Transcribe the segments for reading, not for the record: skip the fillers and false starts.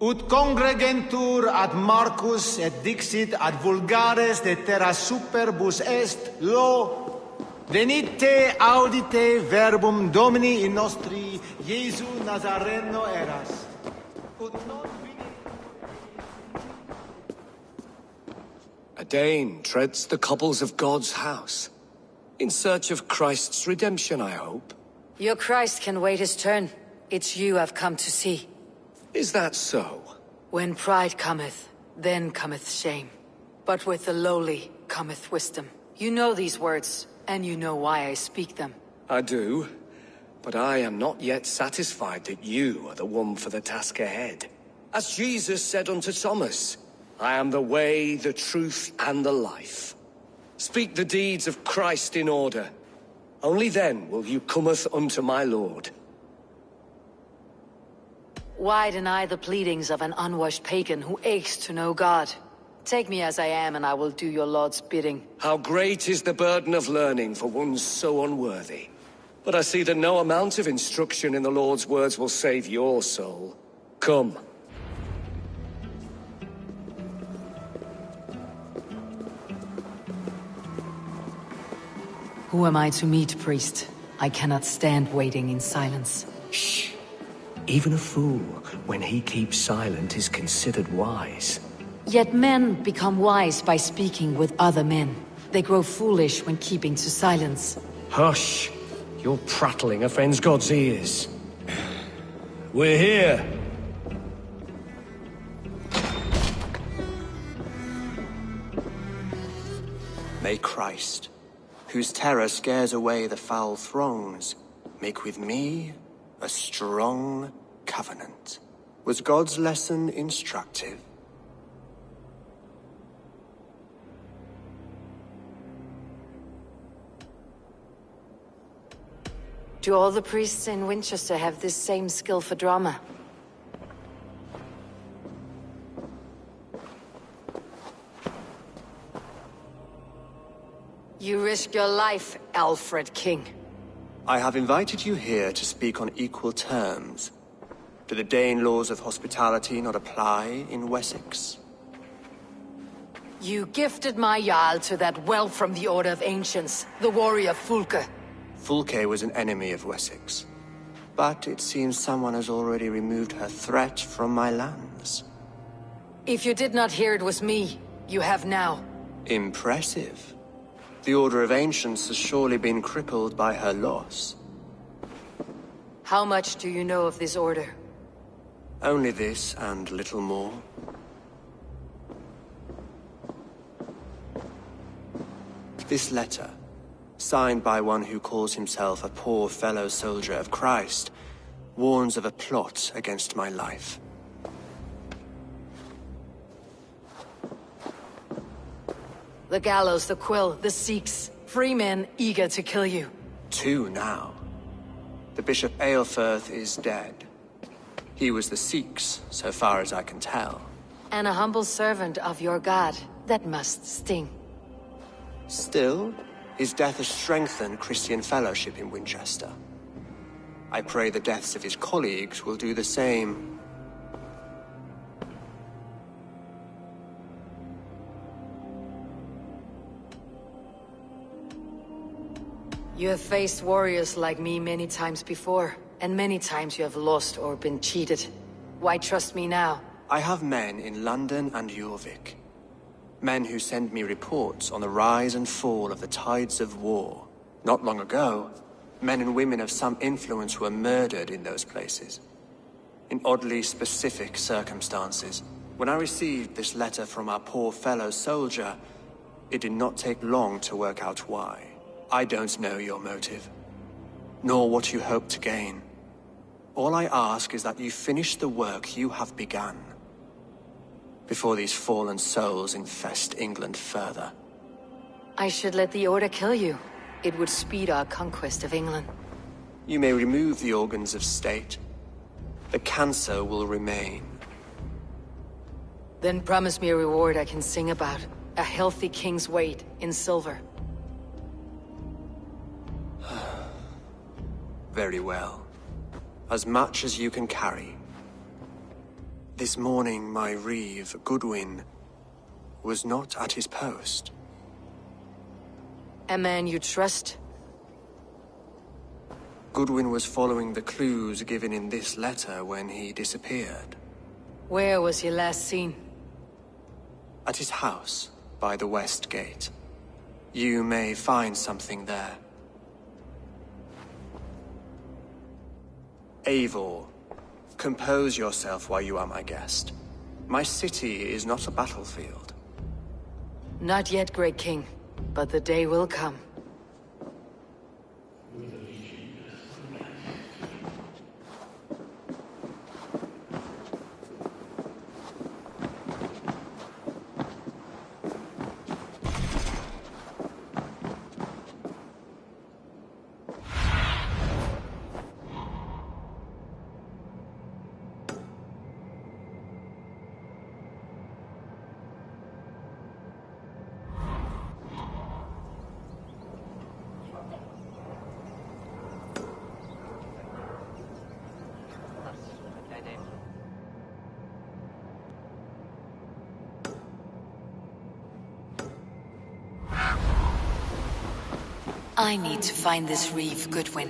Ut congregentur ad Marcus et dixit ad vulgares de terra superbus est lo venite audite verbum Domini in nostri Iesu Nazareno eras. Ut non A Dane treads the cobbles of God's house. In search of Christ's redemption, I hope. Your Christ can wait his turn. It's you I've come to see. Is that so? When pride cometh, then cometh shame. But with the lowly cometh wisdom. You know these words, and you know why I speak them. I do, but I am not yet satisfied that you are the one for the task ahead. As Jesus said unto Thomas, I am the way, the truth, and the life. Speak the deeds of Christ in order. Only then will you cometh unto my Lord. Why deny the pleadings of an unwashed pagan who aches to know God? Take me as I am, and I will do your Lord's bidding. How great is the burden of learning for one so unworthy. But I see that no amount of instruction in the Lord's words will save your soul. Come. Who am I to meet, priest? I cannot stand waiting in silence. Shh. Even a fool, when he keeps silent, is considered wise. Yet men become wise by speaking with other men. They grow foolish when keeping to silence. Hush! Your prattling offends God's ears. We're here! May Christ, whose terror scares away the foul throngs, make with me a strong covenant. Was God's lesson instructive? Do all the priests in Winchester have this same skill for drama? You risk your life, Alfred King. I have invited you here to speak on equal terms. Do the Dane laws of hospitality not apply in Wessex? You gifted my Jarl to that whelp from the Order of Ancients, the warrior Fulke. Fulke was an enemy of Wessex. But it seems someone has already removed her threat from my lands. If you did not hear it was me, you have now. Impressive. The Order of Ancients has surely been crippled by her loss. How much do you know of this order? Only this and little more. This letter, signed by one who calls himself a poor fellow soldier of Christ, warns of a plot against my life. The gallows, the quill, the Sikhs. Free men eager to kill you. 2 now. The Bishop Eilfirth is dead. He was the Sikhs, so far as I can tell. And a humble servant of your god. That must sting. Still, his death has strengthened Christian fellowship in Winchester. I pray the deaths of his colleagues will do the same. You have faced warriors like me many times before, and many times you have lost or been cheated. Why trust me now? I have men in London and Jorvik. Men who send me reports on the rise and fall of the tides of war. Not long ago, men and women of some influence were murdered in those places. In oddly specific circumstances. When I received this letter from our poor fellow soldier, it did not take long to work out why. I don't know your motive, nor what you hope to gain. All I ask is that you finish the work you have begun, before these fallen souls infest England further. I should let the Order kill you. It would speed our conquest of England. You may remove the organs of state. The cancer will remain. Then promise me a reward I can sing about. A healthy king's weight in silver. Very well. As much as you can carry. This morning my reeve, Goodwin, was not at his post. A man you trust? Goodwin was following the clues given in this letter when he disappeared. Where was he last seen? At his house, by the west gate. You may find something there. Eivor, compose yourself while you are my guest. My city is not a battlefield. Not yet, Great King, but the day will come. I need to find this reeve, Goodwin.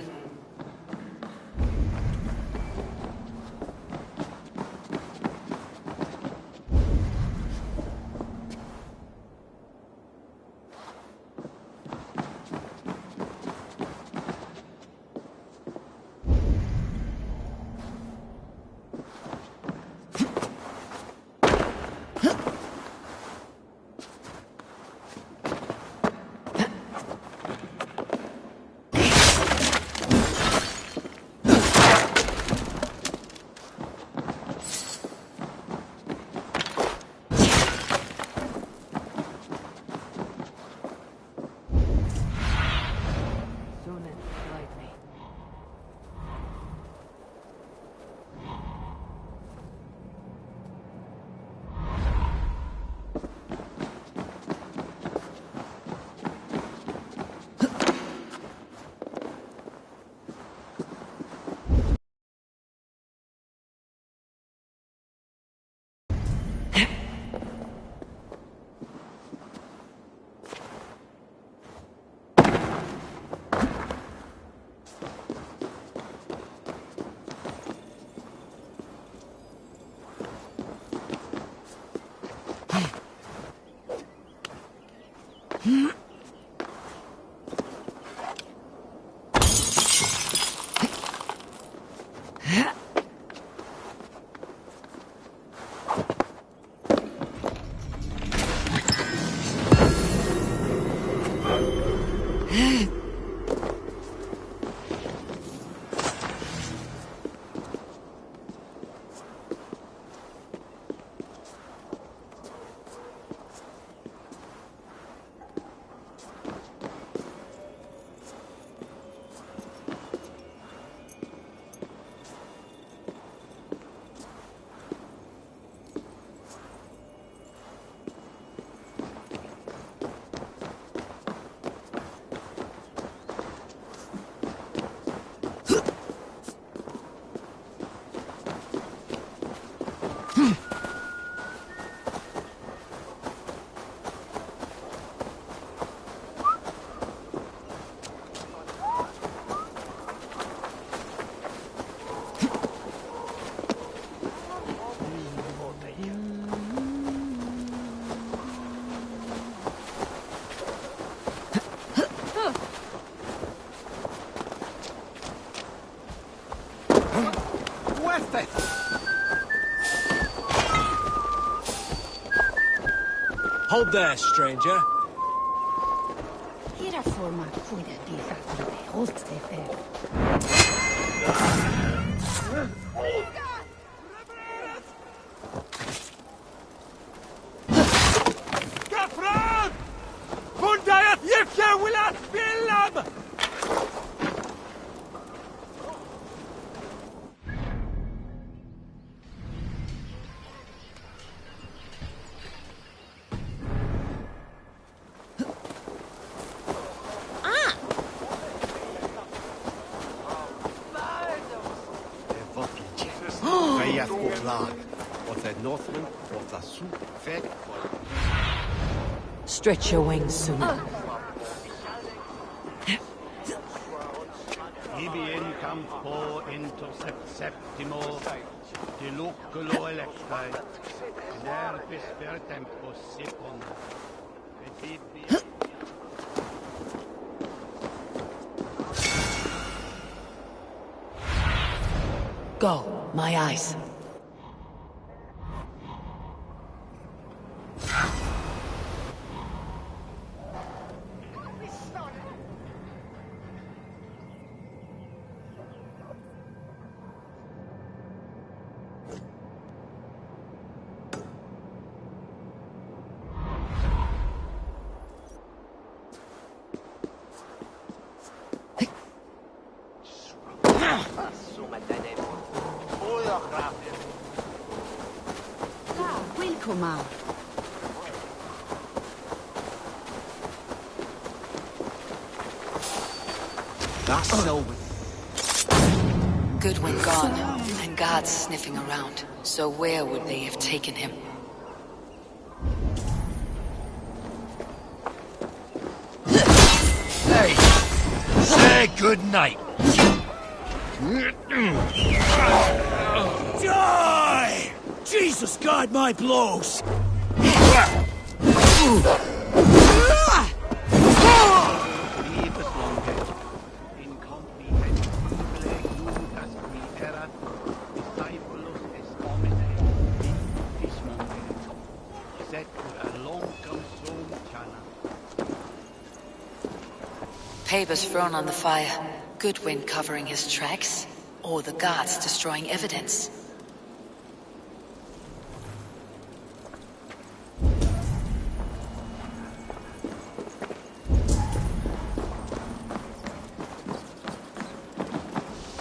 Hold there, stranger. of the Northmen of the soup fed. Stretch your wings, Suna. Ibi in campo intercept septimo, diluculo electae, nervis per tempus secum, et ibi... Go, my eyes. Welcome. That's so... Goodwin gone, and guards sniffing around. So where would they have taken him? Hey! Say goodnight! Die! Jesus guide my blows! Papers thrown on the fire. Goodwin covering his tracks? Or the guards destroying evidence?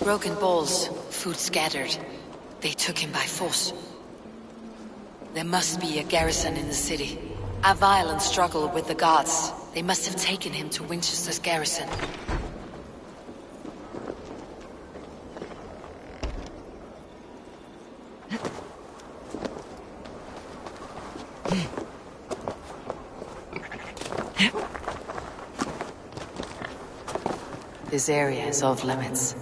Broken bowls, food scattered. They took him by force. There must be a garrison in the city. A violent struggle with the guards. They must have taken him to Winchester's garrison. This area is off limits.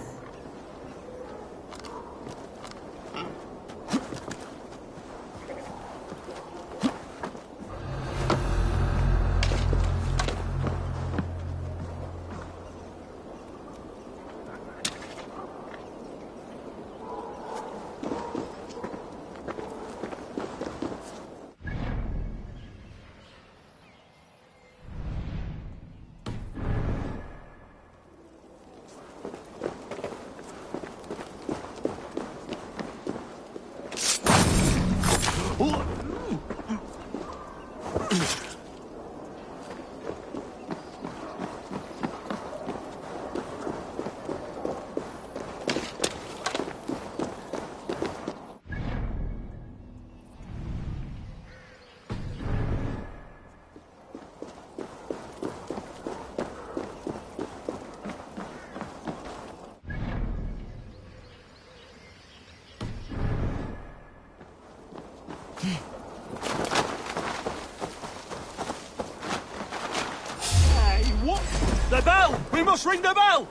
The bell! We must ring the bell!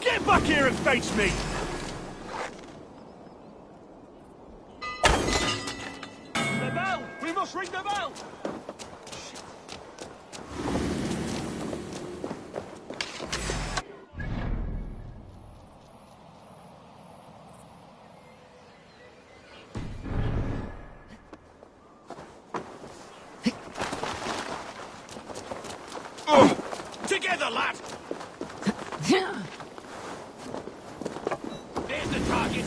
Get back here and face me! The bell! We must ring the bell! Together, lad! There's the target!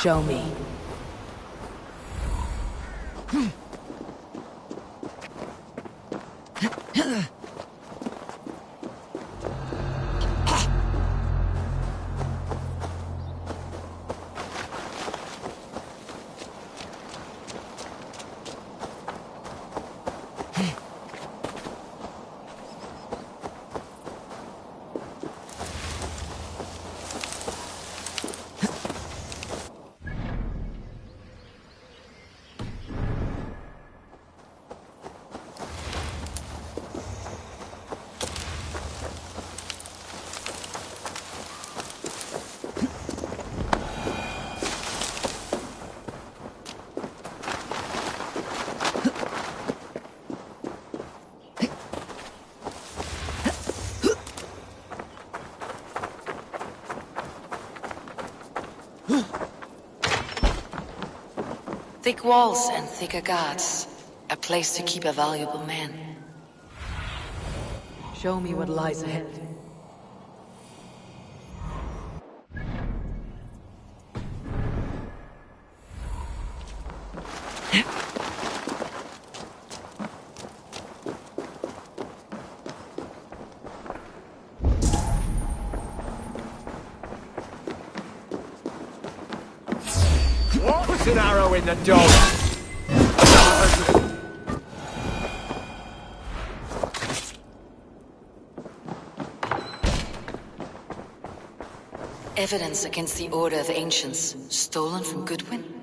Show me. Thick walls and thicker guards. A place to keep a valuable man. Show me what lies ahead. Put an arrow in the dog! Evidence against the Order of Ancients, stolen from Goodwin?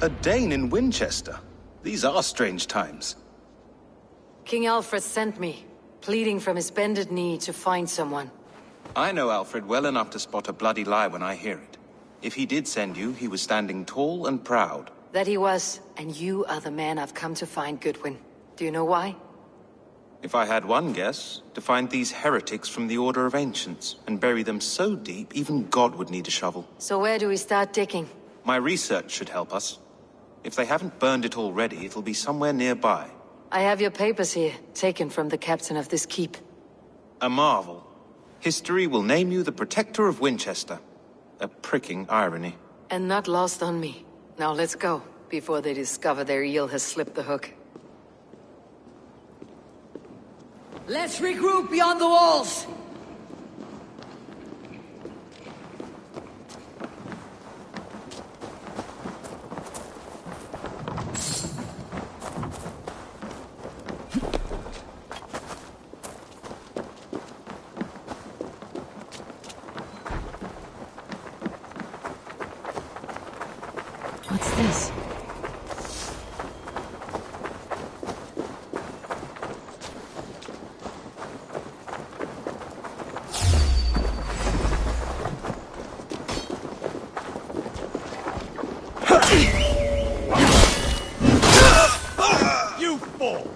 A Dane in Winchester? These are strange times. King Alfred sent me, pleading from his bended knee to find someone. I know Alfred well enough to spot a bloody lie when I hear it. If he did send you, he was standing tall and proud. That he was, and you are the man I've come to find, Goodwin. Do you know why? If I had one guess, to find these heretics from the Order of Ancients, and bury them so deep, even God would need a shovel. So where do we start digging? My research should help us. If they haven't burned it already, it'll be somewhere nearby. I have your papers here, taken from the captain of this keep. A marvel. History will name you the Protector of Winchester. A pricking irony. And not lost on me. Now let's go, before they discover their eel has slipped the hook. Let's regroup beyond the walls! What's this? You fool!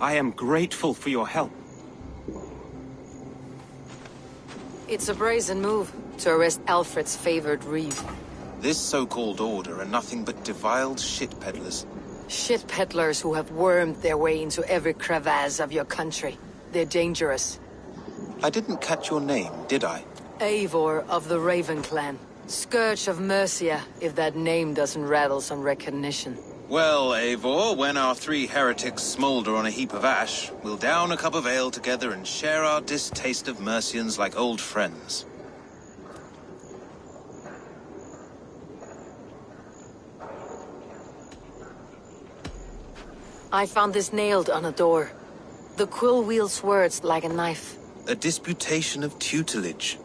I am grateful for your help. It's a brazen move, to arrest Alfred's favored reeve. This so-called order are nothing but deviled shit peddlers. Shit peddlers who have wormed their way into every crevasse of your country. They're dangerous. I didn't catch your name, did I? Eivor of the Raven clan. Scourge of Mercia, if that name doesn't rattle some recognition. Well, Eivor, when our three heretics smolder on a heap of ash, we'll down a cup of ale together and share our distaste of Mercians like old friends. I found this nailed on a door. The quill wields words like a knife. A disputation of tutelage.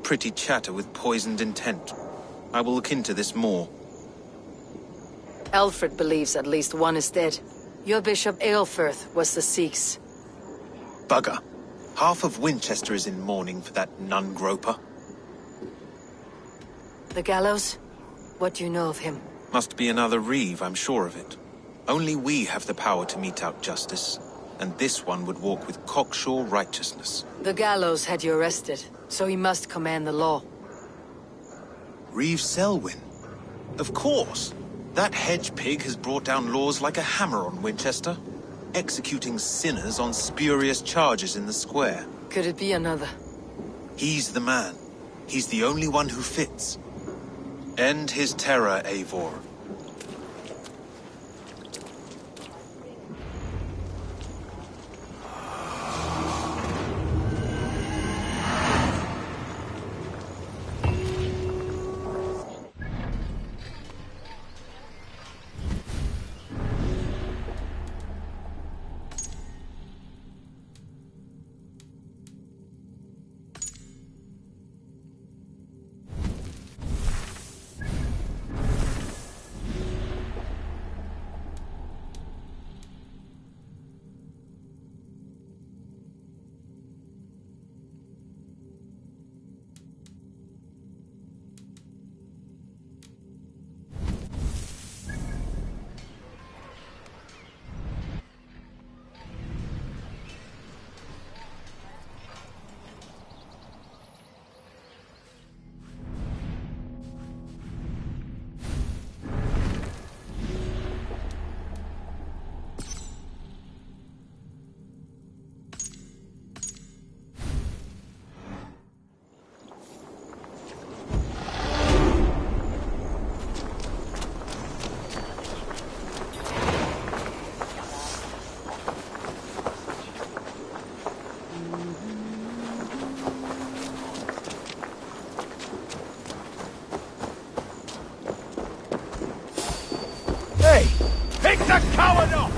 Pretty chatter with poisoned intent. I will look into this more. Alfred believes at least one is dead. Your Bishop Aelfirth was the Sikhs. Bugger. Half of Winchester is in mourning for that nun-groper. The gallows? What do you know of him? Must be another reeve, I'm sure of it. Only we have the power to mete out justice. And this one would walk with cocksure righteousness. The gallows had you arrested, so he must command the law. Reeve Selwyn? Of course! That hedge pig has brought down laws like a hammer on Winchester, executing sinners on spurious charges in the square. Could it be another? He's the man. He's the only one who fits. End his terror, Eivor. The coward off!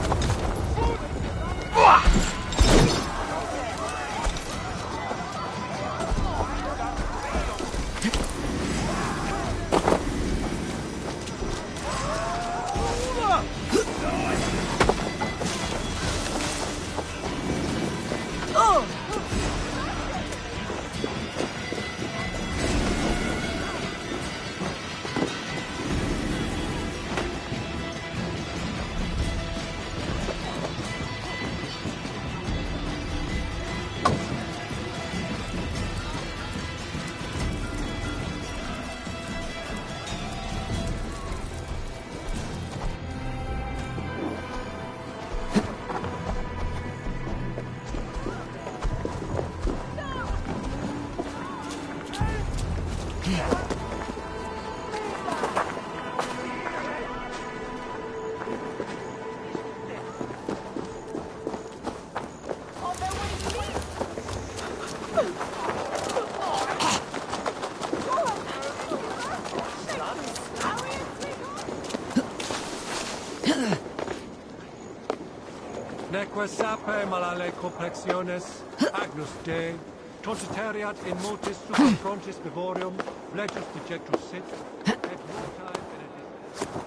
Neque sape malale complexiones, agnus Dei, tonsitariat in multis super frontis vivorium, legus dejectus sit, et multae benedictis.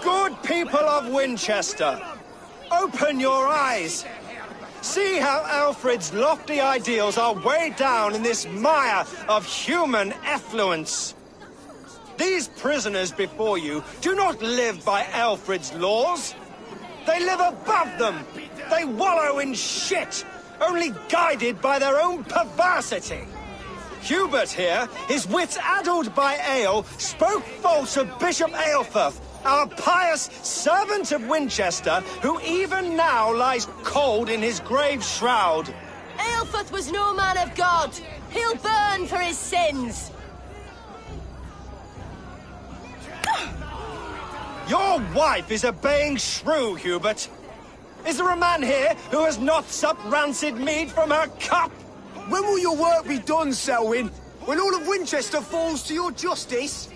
Good people of Winchester, open your eyes. See how Alfred's lofty ideals are weighed down in this mire of human effluence. These prisoners before you do not live by Alfred's laws. They live above them. They wallow in shit, only guided by their own perversity. Hubert here, his wits addled by ale, spoke false of Bishop Aelfirth, our pious servant of Winchester, who even now lies cold in his grave shroud. Aelfirth was no man of God. He'll burn for his sins. Your wife is a baying shrew, Hubert. Is there a man here who has not supped rancid mead from her cup? When will your work be done, Selwyn? When all of Winchester falls to your justice?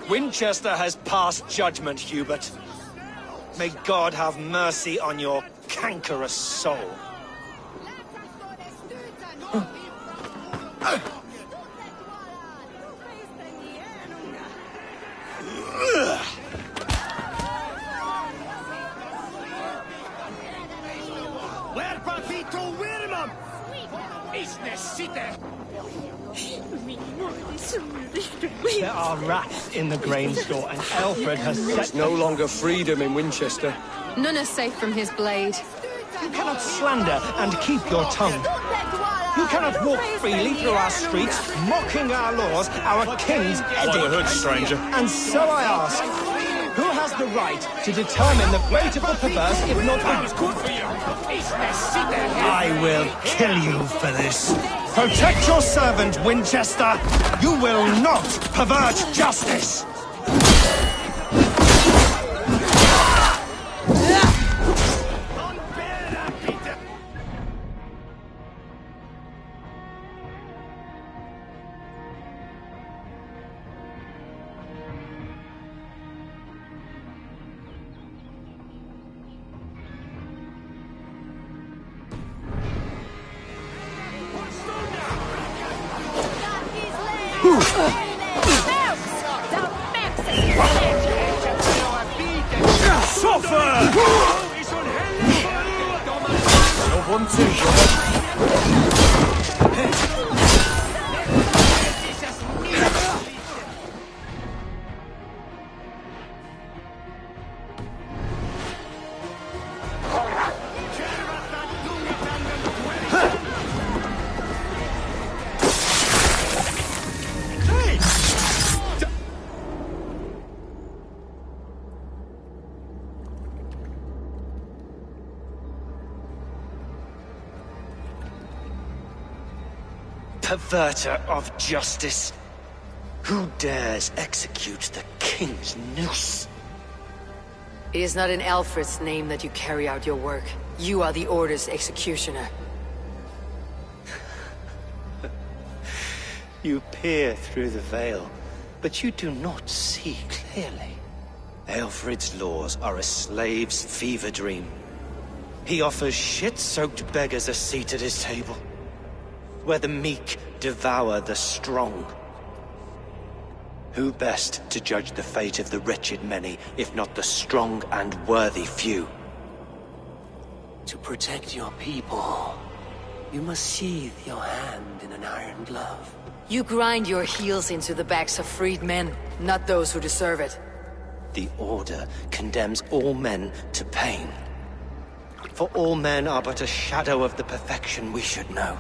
Winchester has passed judgment, Hubert. May God have mercy on your cankerous soul. There are rats in the grain store, and Alfred has set... There's no longer freedom in Winchester. None are safe from his blade. You cannot slander and keep your tongue. You cannot walk freely through our streets, mocking our laws, our king's edict. By the hood, stranger. And so I ask, who has the right to determine the fate of the perverse, if not the good for you? I will kill you for this. Protect your servant, Winchester. You will not pervert justice. Perverter of justice! Who dares execute the king's noose? It is not in Alfred's name that you carry out your work. You are the Order's executioner. You peer through the veil, but you do not see clearly. Alfred's laws are a slave's fever dream. He offers shit-soaked beggars a seat at his table, where the meek devour the strong. Who best to judge the fate of the wretched many, if not the strong and worthy few? To protect your people, you must sheathe your hand in an iron glove. You grind your heels into the backs of freed men, not those who deserve it. The Order condemns all men to pain. For all men are but a shadow of the perfection we should know.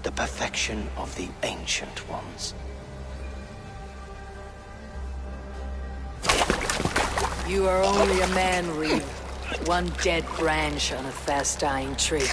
The perfection of the Ancient Ones. You are only a man, Reeve. One dead branch on a fast-dying tree.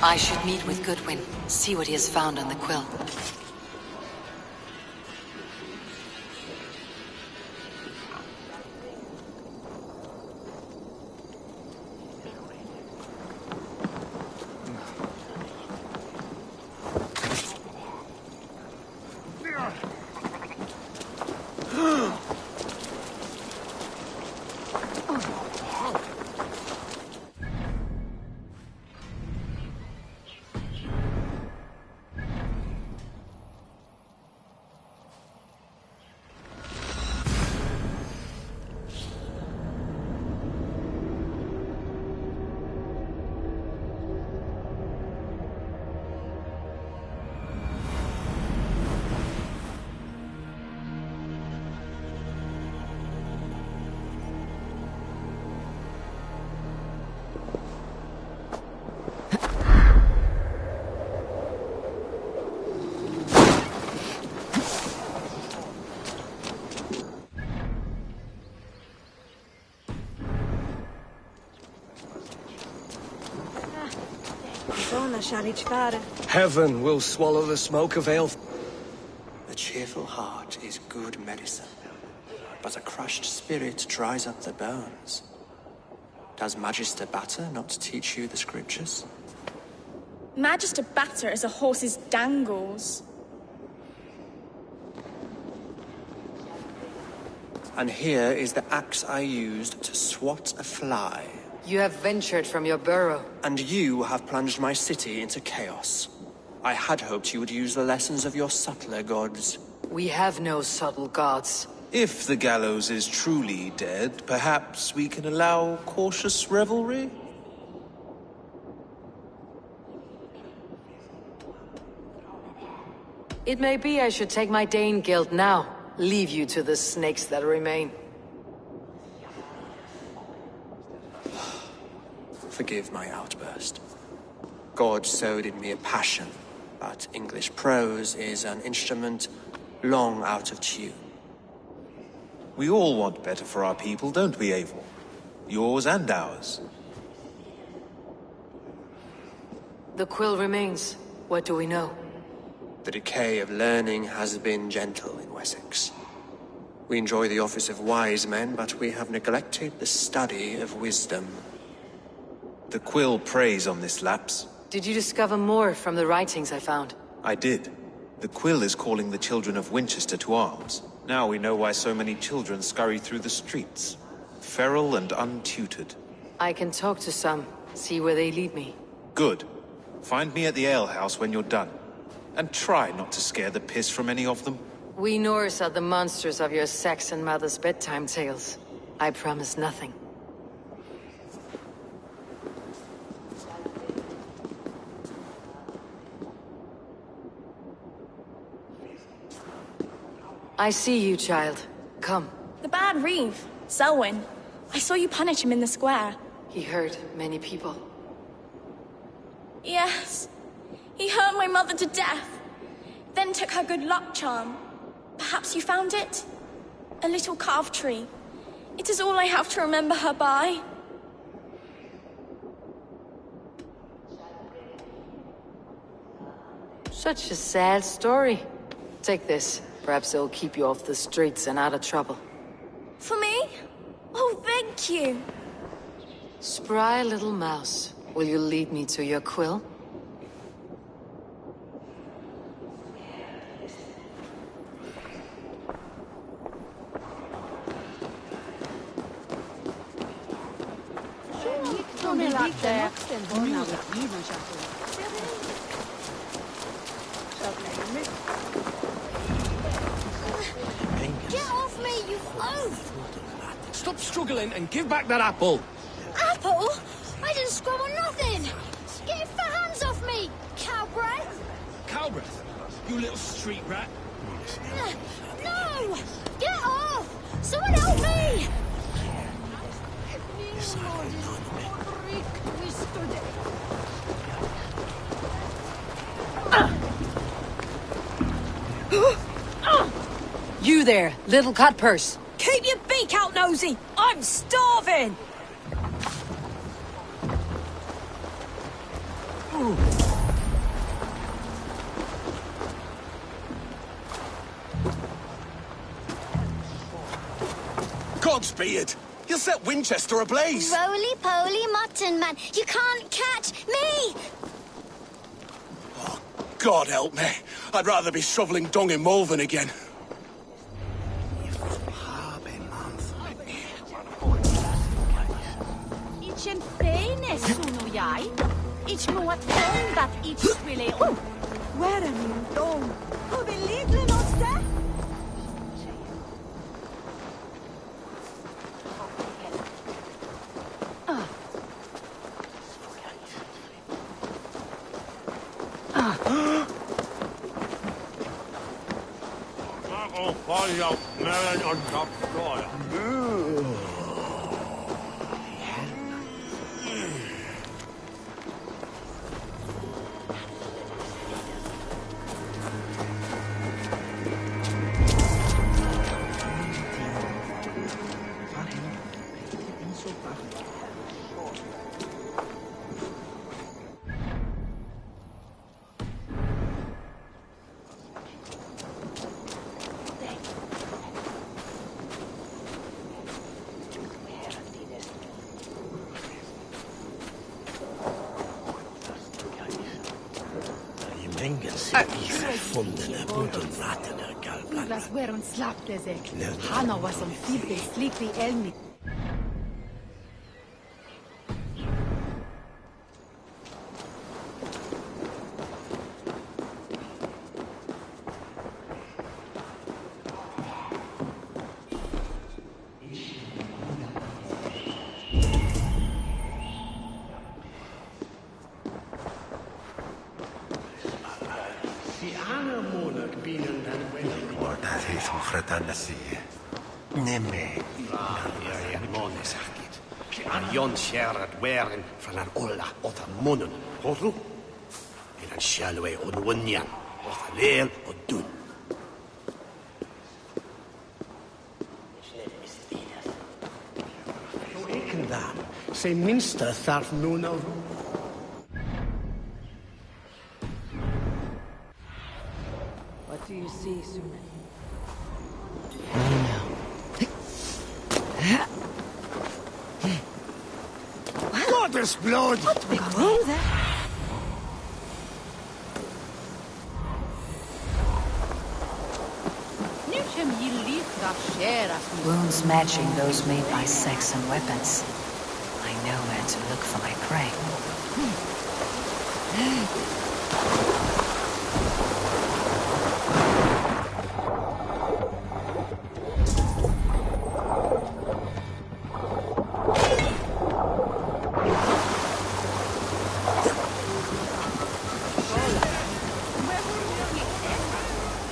I should meet with Goodwin, see what he has found on the quill. Heaven will swallow the smoke of ale. A cheerful heart is good medicine, but a crushed spirit dries up the bones. Does Magister Batter not teach you the scriptures? Magister Batter is a horse's dangles. And here is the axe I used to swat a fly. You have ventured from your burrow. And you have plunged my city into chaos. I had hoped you would use the lessons of your subtler gods. We have no subtle gods. If the gallows is truly dead, perhaps we can allow cautious revelry? It may be I should take my Dane guild now. Leave you to the snakes that remain. Forgive my outburst. God sowed in me a passion, but English prose is an instrument long out of tune. We all want better for our people, don't we, Eivor? Yours and ours. The quill remains. What do we know? The decay of learning has been gentle in Wessex. We enjoy the office of wise men, but we have neglected the study of wisdom. The quill preys on this lapse. Did you discover more from the writings I found? I did. The quill is calling the children of Winchester to arms. Now we know why so many children scurry through the streets. Feral and untutored. I can talk to some, see where they lead me. Good. Find me at the alehouse when you're done. And try not to scare the piss from any of them. We Norse are the monsters of your Saxon mother's bedtime tales. I promise nothing. I see you, child. Come. The bad Reeve, Selwyn. I saw you punish him in the square. He hurt many people. Yes. He hurt my mother to death. Then took her good luck charm. Perhaps you found it? A little carved tree. It is all I have to remember her by. Such a sad story. Take this. Perhaps it'll keep you off the streets and out of trouble. For me? Oh, thank you. Spry little mouse. Will you lead me to your quill? Get off me, you oaf! Stop struggling and give back that apple! Apple? I didn't scrub on nothing! Get your hands off me, cow breath! Cow breath? You little street rat! No! Get off! Someone help me! You there, little cut purse. Keep your beak out, nosy! I'm starving! Godspeed! You'll set Winchester ablaze! Roly-poly mutton man, you can't catch me! Oh, God help me. I'd rather be shoveling dung in Malvern again. It's en fene sono jag. It's no att that it's really on. Where am you going? Who be little not there? Paljon meren on tappoja. Douglas where on slaptezek. Hana was on fibbe sleepy elmi. Jon kärad vären från en olla åt munnen. Hörru? and Shalway on Wunyan, or Thalel or Dun. So Aiken that, say Minster Tharf Nuna. What do you see, Sunan? Goddess blood! What we go there? Wounds matching those made by sex and weapons. I know where to look for my prey.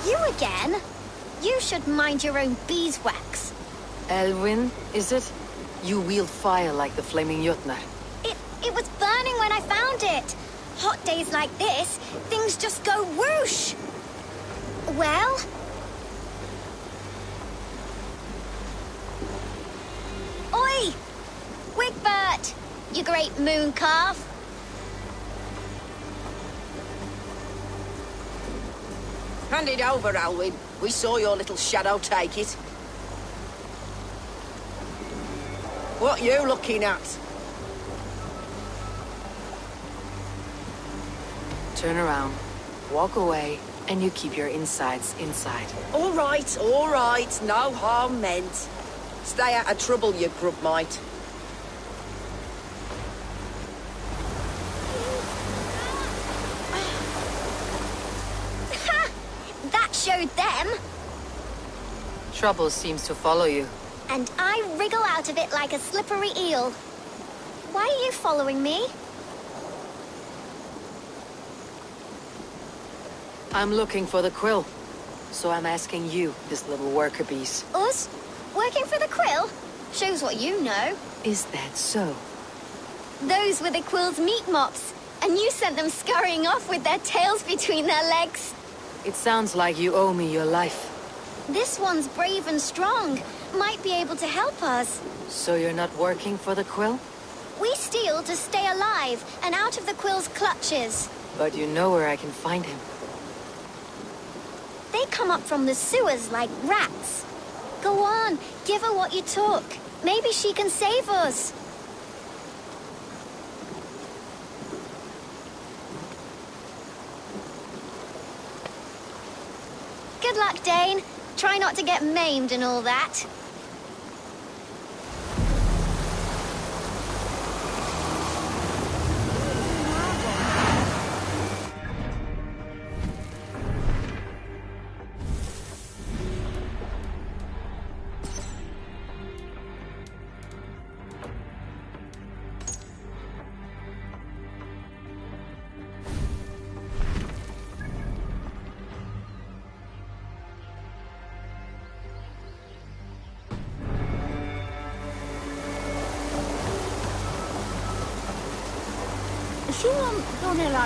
You again? You should mind your own beeswax. Elwyn, is it? You wield fire like the flaming Jotnar. It was burning when I found it. Hot days like this, things just go whoosh. Well? Oi! Wigbert! You great moon calf. Hand it over, Alwyn. We saw your little shadow take it. What you looking at? Turn around, walk away, and you keep your insides inside. All right, no harm meant. Stay out of trouble, you grub mite. That showed them. Trouble seems to follow you. And I wriggle out of it like a slippery eel. Why are you following me? I'm looking for the quill. So I'm asking you, this little worker bees. Us? Working for the quill? Shows what you know. Is that so? Those were the quill's meat mops, and you sent them scurrying off with their tails between their legs. It sounds like you owe me your life. This one's brave and strong. Might be able to help us. So you're not working for the quill? We steal to stay alive and out of the quill's clutches. But you know where I can find him. They come up from the sewers like rats. Go on, give her what you took. Maybe she can save us. Good luck, Dane. Try not to get maimed and all that. Suon todella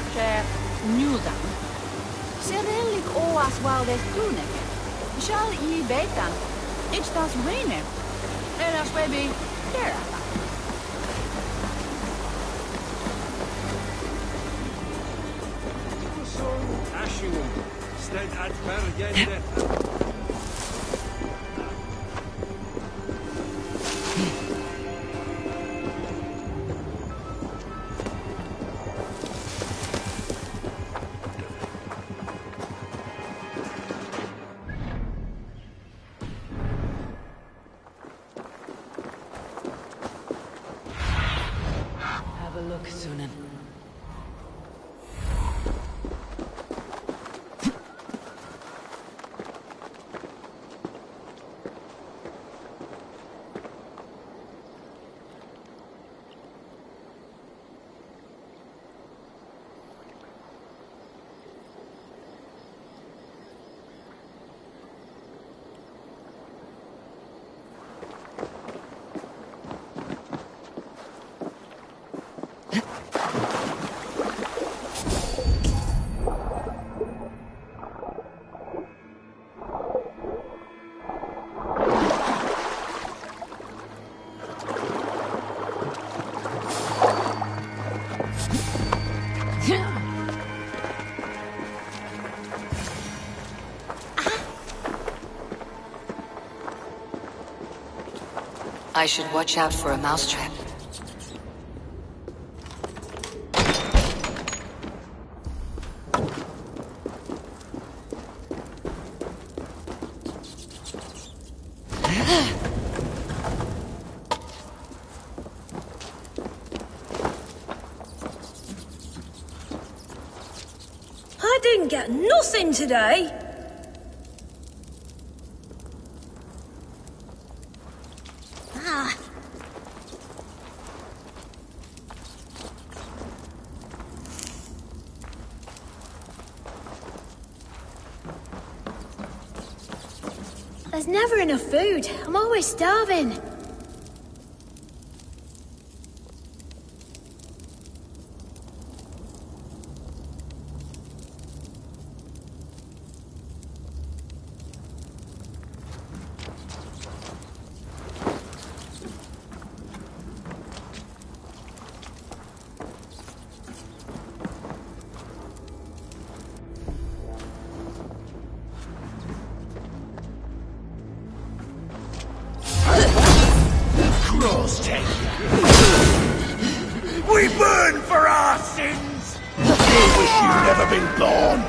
njuutan. Se rellik oas valdes kunneke. Shall I betan? It's das rene. Eras webi terata. Ashingum, sted at bergende. Have a look, Sunan. I should watch out for a mousetrap. I didn't get nothing today. Ah. There's never enough food. I'm always starving. We burn for our sins! You wish you'd never been born!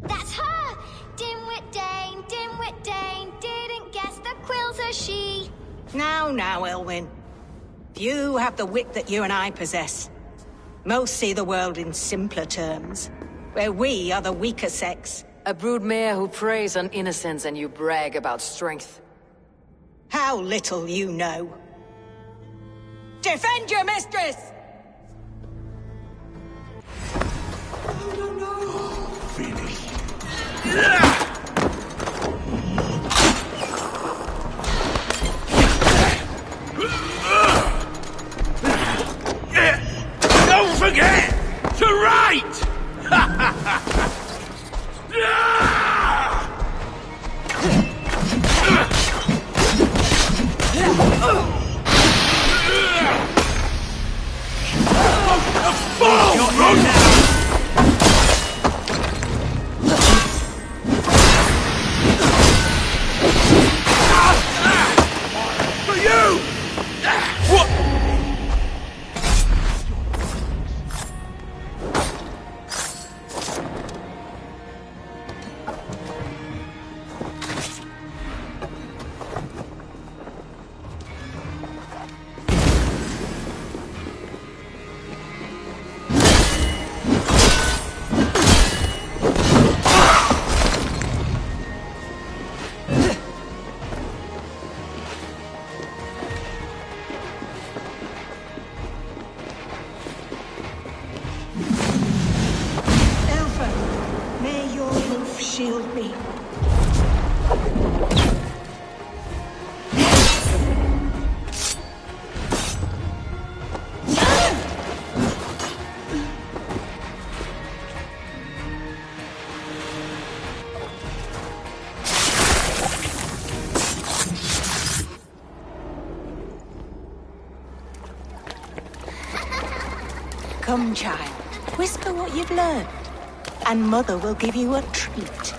That's her! Dimwit Dane, didn't guess the quill's a she. Now, Elwyn. Few have the wit that you and I possess. Most see the world in simpler terms, where we are the weaker sex. A broodmare who preys on innocence and you brag about strength. How little you know. Defend your mistress! Don't forget to write! For you! What? May your wolf shield me. Come, child. Whisper what you've learned, and Mother will give you a treat.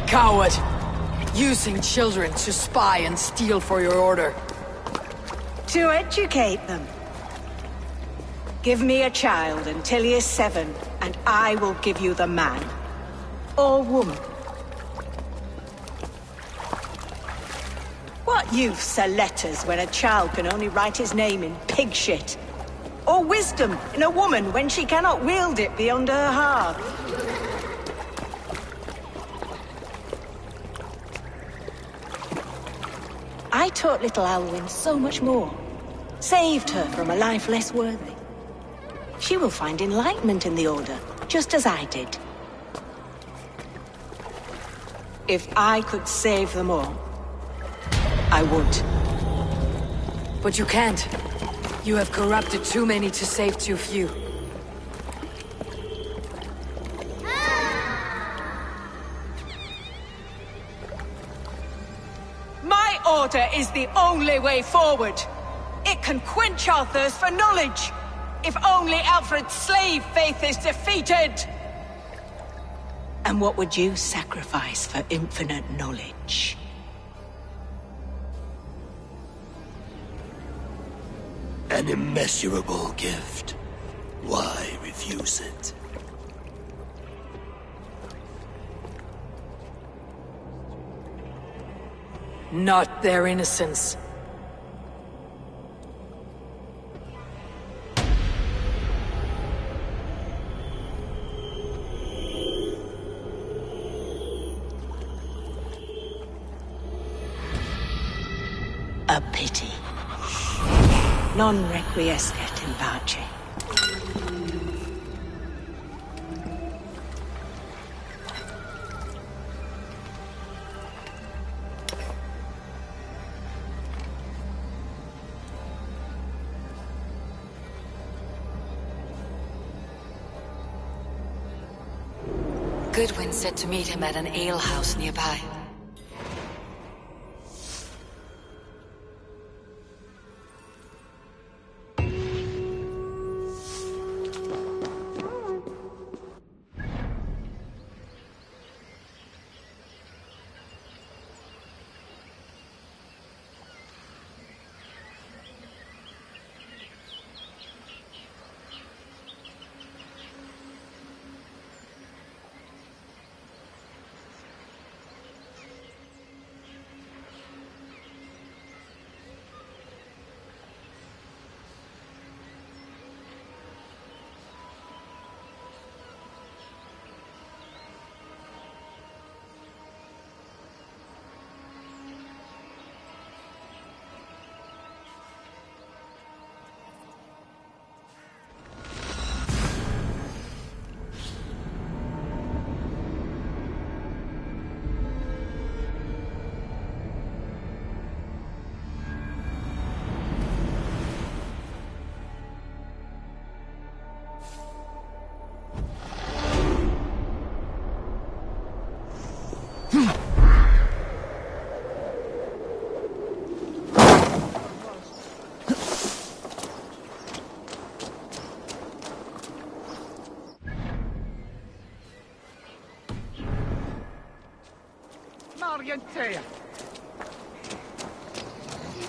Coward! Using children to spy and steal for your order. To educate them. Give me a child until he is 7, and I will give you the man. Or woman. What use are letters when a child can only write his name in pig shit? Or wisdom in a woman when she cannot wield it beyond her heart? I taught little Alwyn so much more. Saved her from a life less worthy. She will find enlightenment in the Order, just as I did. If I could save them all, I would. But you can't. You have corrupted too many to save too few. My Order is the only way forward. It can quench our thirst for knowledge. If only Alfred's slave faith is defeated! And what would you sacrifice for infinite knowledge? An immeasurable gift. Why refuse it? Not their innocence. A pity. Non requiescat in pace. Goodwin said to meet him at an alehouse nearby.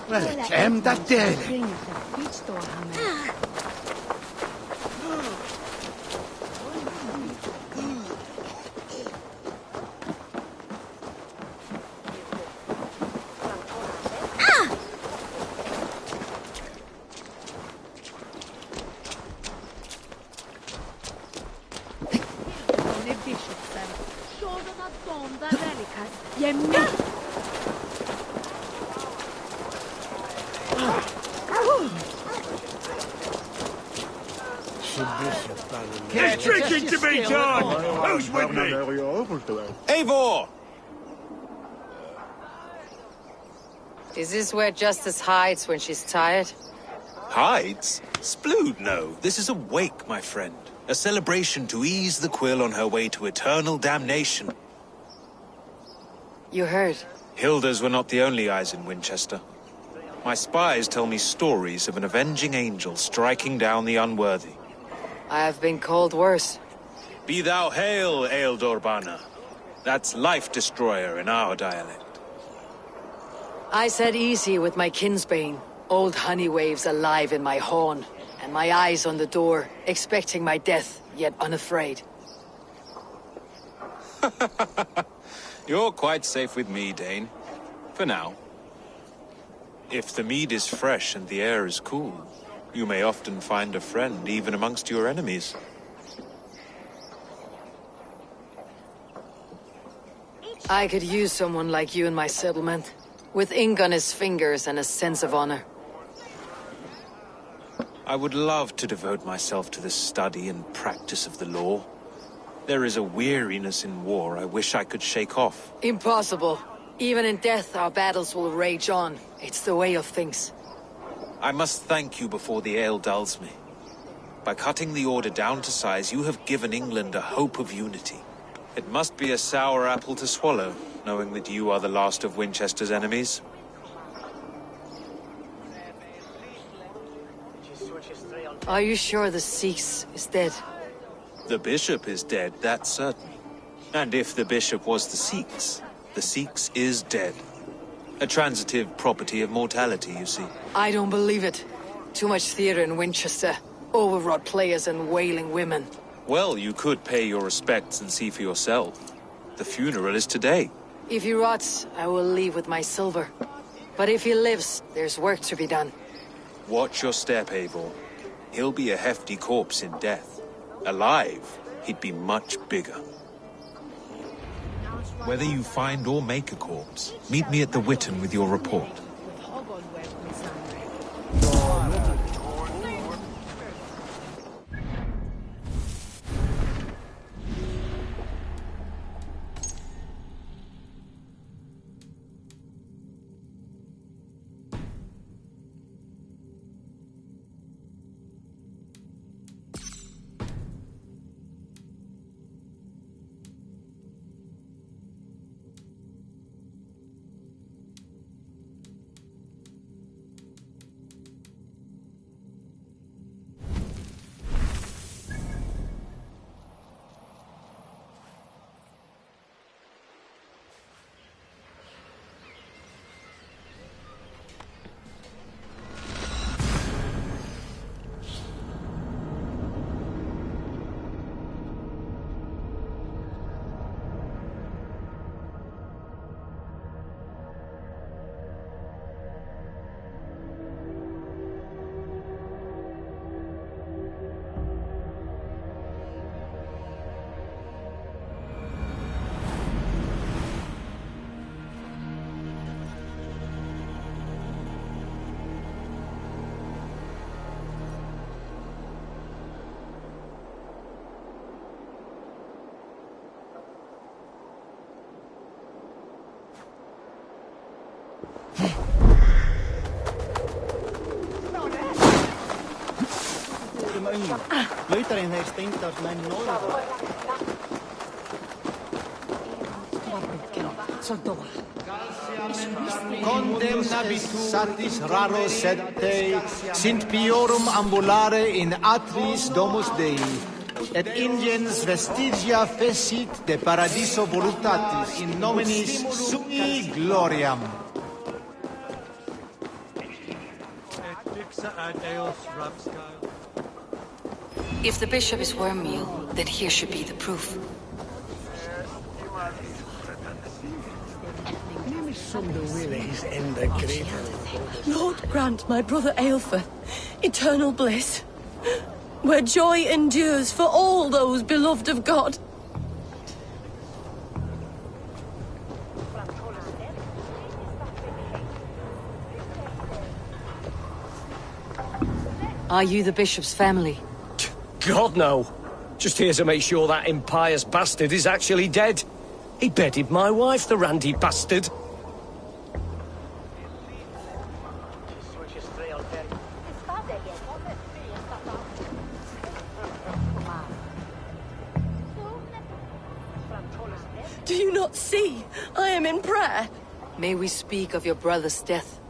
Welcome da dele. There's drinking to be done! Who's with me? Eivor! Is this where Justice hides when she's tired? Hides? Splood, no. This is a wake, my friend. A celebration to ease the quill on her way to eternal damnation. You heard. Hilda's were not the only eyes in Winchester. My spies tell me stories of an avenging angel striking down the unworthy. I have been called worse. Be thou hail, Eildor Bana. That's life destroyer in our dialect. I said easy with my kinsbane. Old honey waves alive in my horn, and my eyes on the door, expecting my death, yet unafraid. You're quite safe with me, Dane. For now. If the mead is fresh and the air is cool, You may often find a friend, even amongst your enemies. I could use someone like you in my settlement, with ink on his fingers and a sense of honor. I would love to devote myself to the study and practice of the law. There is a weariness in war I wish I could shake off. Impossible. Even in death, our battles will rage on. It's the way of things. I must thank you before the ale dulls me. By cutting the order down to size, you have given England a hope of unity. It must be a sour apple to swallow, knowing that you are the last of Winchester's enemies. Are you sure the Sikhs is dead? The bishop is dead, that's certain. And if the bishop was the Sikhs is dead. A transitive property of mortality, you see. I don't believe it. Too much theater in Winchester. Overwrought players and wailing women. Well, you could pay your respects and see for yourself. The funeral is today. If he rots, I will leave with my silver. But if he lives, there's work to be done. Watch your step, Eivor. He'll be a hefty corpse in death. Alive, he'd be much bigger. Whether you find or make a corpse, meet me at the Witten with your report. Luiterin þeir steindars menn norður. Condemnabis satis raro sed te, sint piorum ambulare in atris domus Dei, et ingens vestigia fecit de paradiso voluntatis in nominis sui gloriam. Et dixa ad eos rapscale. If the bishop is wormmeal, then here should be the proof. Lord grant my brother Eivor eternal bliss, where joy endures for all those beloved of God. Are you the bishop's family? God, no. Just here to make sure that impious bastard is actually dead. He bedded my wife, the randy bastard. Do you not see? I am in prayer. May we speak of your brother's death?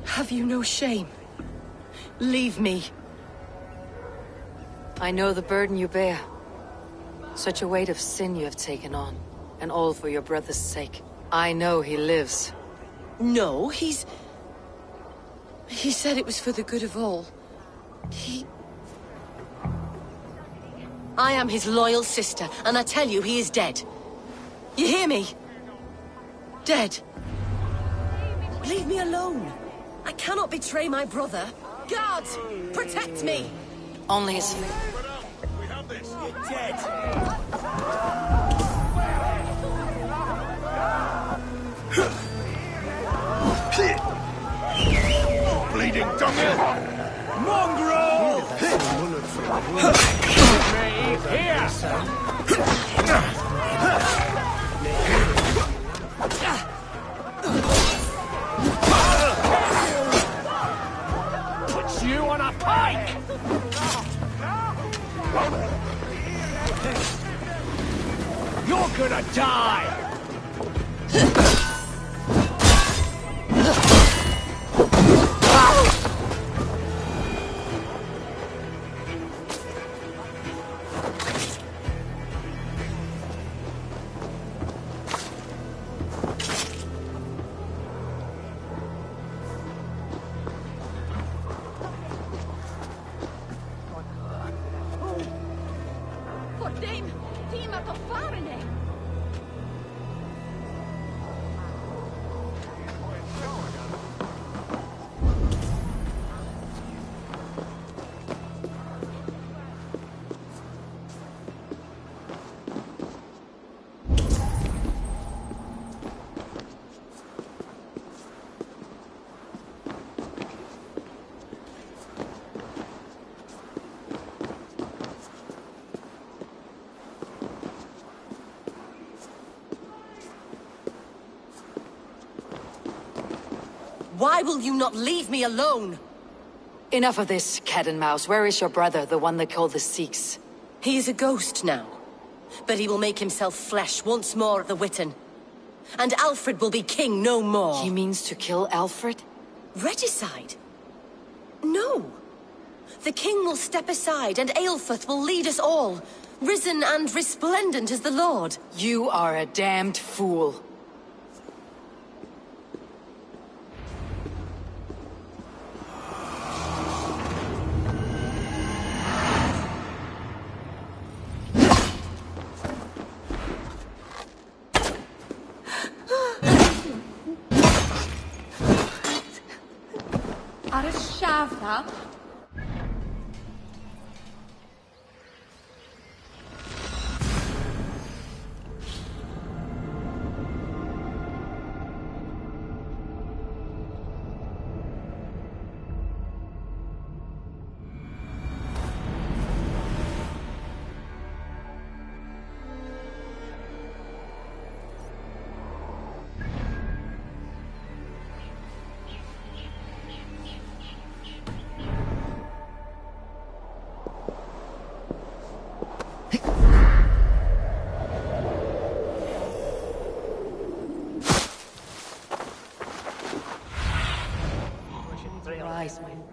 Have you no shame? Leave me. I know the burden you bear. Such a weight of sin you have taken on, and all for your brother's sake. I know he lives. No, He said it was for the good of all. I am his loyal sister, and I tell you, he is dead. You hear me? Dead. Leave me alone. I cannot betray my brother. Guards! Protect me! Only his... We have this. You're dead. Bleeding dunghill! Mongrel! Put you on a pike! You're gonna die! Why will you not leave me alone? Enough of this, cat and mouse. Where is your brother, the one they call the Sikhs? He is a ghost now. But he will make himself flesh once more at the Witten. And Alfred will be king no more. He means to kill Alfred? Regicide? No. The king will step aside and Aelfrith will lead us all. Risen and resplendent as the Lord. You are a damned fool. Ar y siafna, Rise, my friend.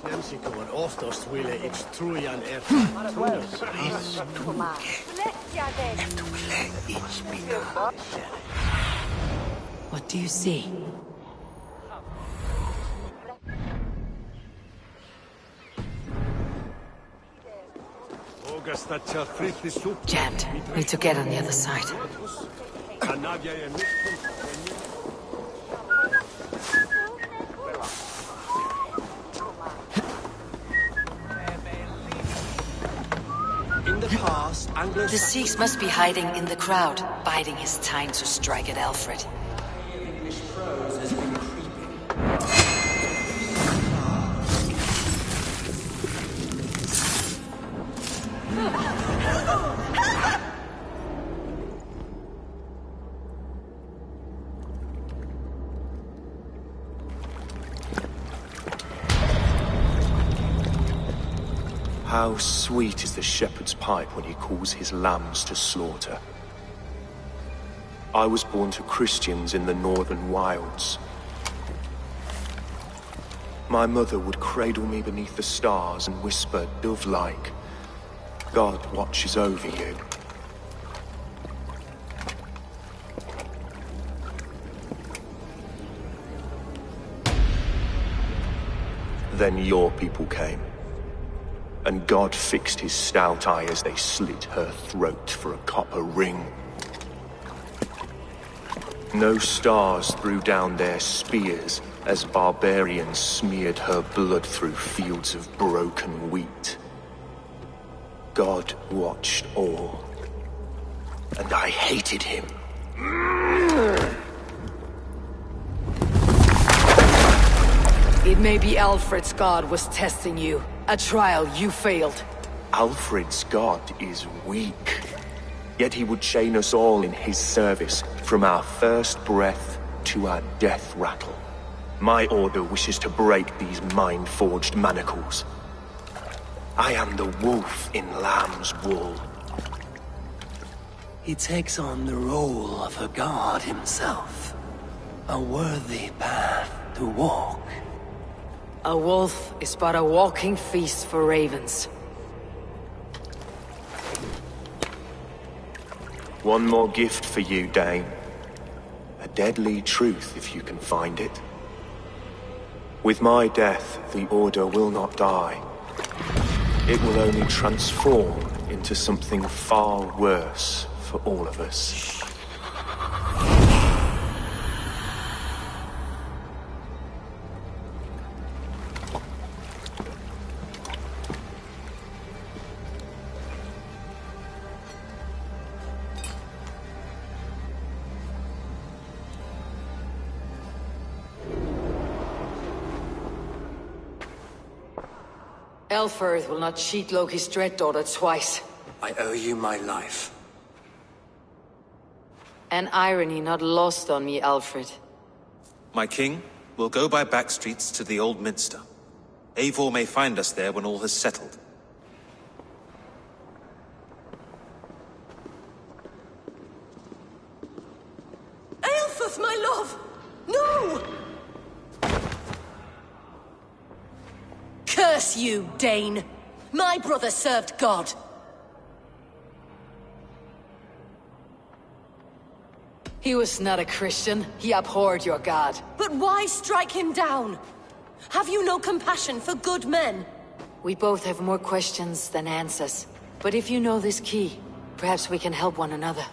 Nemsikor oftast ville it's Trojan What do you see? Jammed. Need to get on the other side. In the past, The Sikhs must be hiding in the crowd, biding his time to strike at Alfred. How sweet is the shepherd's pipe when he calls his lambs to slaughter. I was born to Christians in the northern wilds. My mother would cradle me beneath the stars and whisper, dove-like, God watches over you. Then your people came. And God fixed his stout eye as they slit her throat for a copper ring. No stars threw down their spears as barbarians smeared her blood through fields of broken wheat. God watched all, and I hated him. It may be Alfred's god was testing you. A trial you failed. Alfred's god is weak. Yet he would chain us all in his service, from our first breath to our death rattle. My order wishes to break these mind-forged manacles. I am the wolf in lamb's wool. He takes on the role of a god himself. A worthy path to walk. A wolf is but a walking feast for ravens. One more gift for you, Dane. A deadly truth, if you can find it. With my death, the Order will not die. It will only transform into something far worse for all of us. Eivor will not cheat Loki's dread-daughter twice. I owe you my life. An irony not lost on me, Alfred. My king, we'll go by back streets to the Old Minster. Eivor may find us there when all has settled. Aelfus, my love! No! Curse you, Dane! My brother served God! He was not a Christian. He abhorred your god. But why strike him down? Have you no compassion for good men? We both have more questions than answers. But if you know this key, perhaps we can help one another.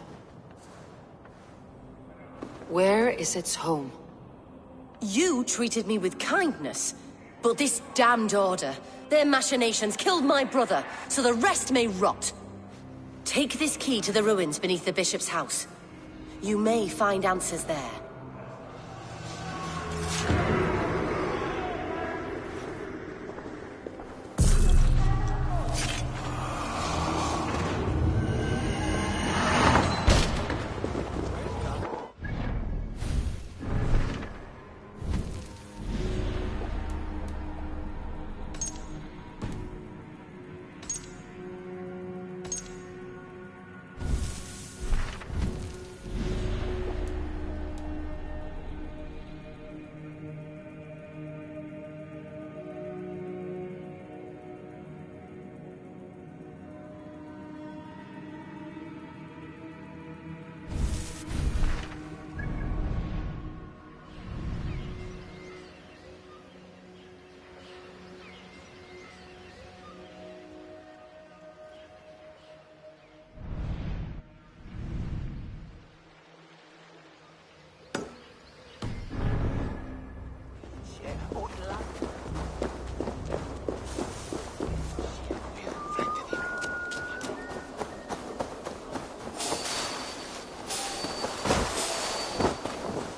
Where is its home? You treated me with kindness. But this damned Order, their machinations killed my brother, so the rest may rot. Take this key to the ruins beneath the bishop's house. You may find answers there.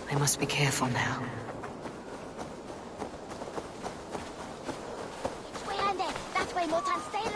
I must be careful now. That way, Motan, stay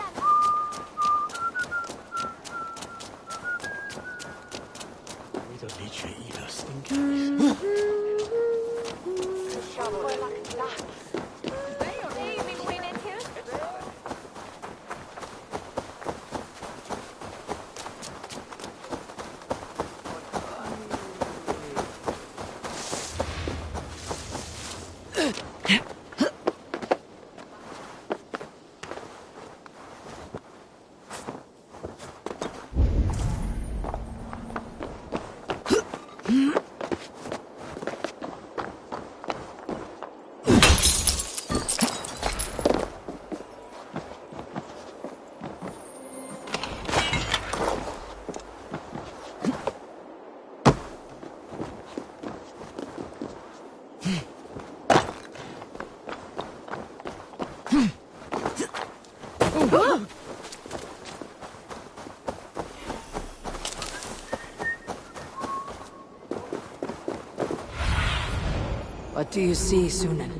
What do you see, Sunan?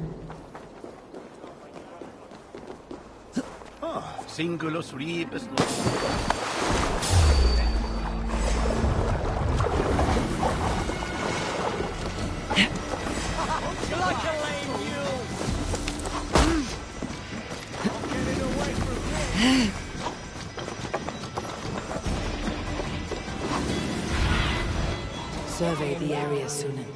Singulus rebus. Like a lame mule. I'm getting away from here. Survey the area, Sunan.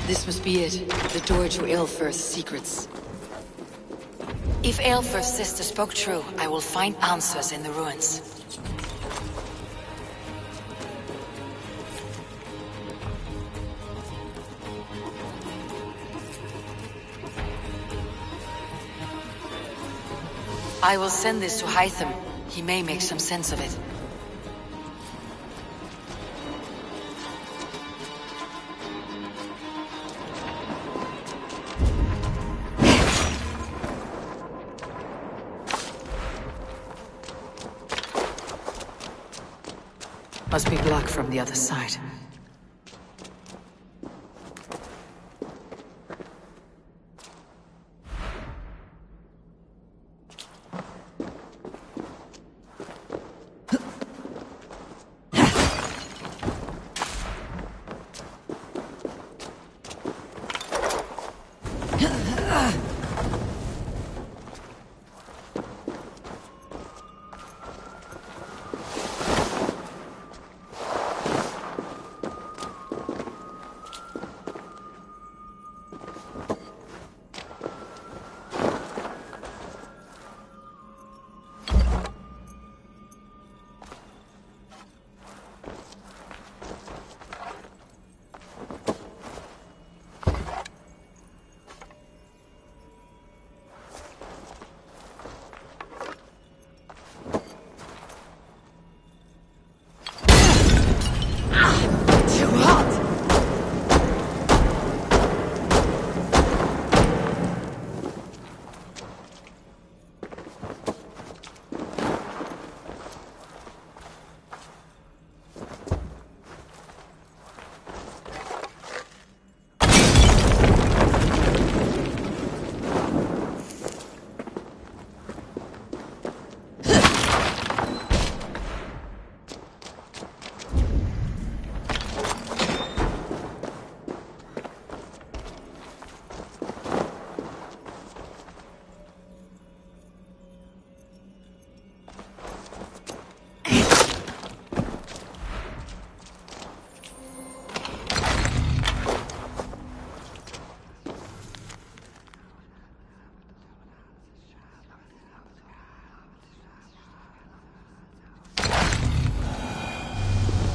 This must be it. The door to Eilfir's secrets. If Eilfir's sister spoke true, I will find answers in the ruins. I will send this to Hytham. He may make some sense of it. Must be blocked from the other side.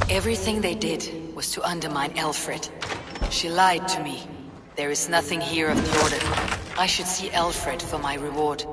Everything they did was to undermine Aelfried. She lied to me. There is nothing here of the Order. I should see Aelfried for my reward.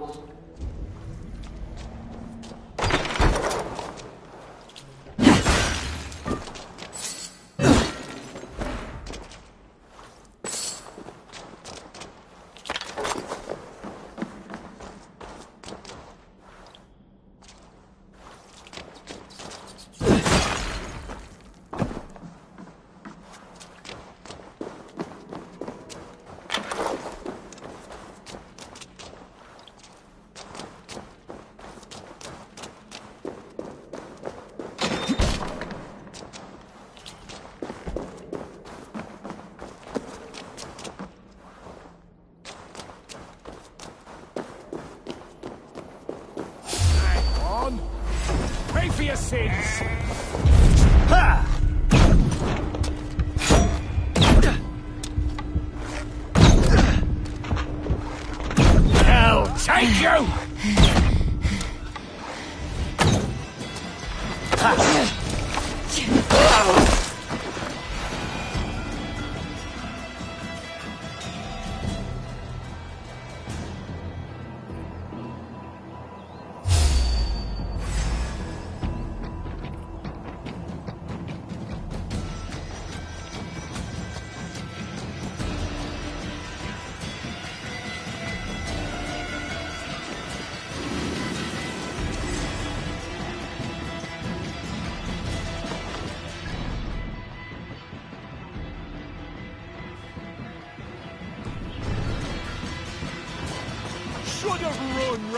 Pay for your sins! Ha! I'll take you!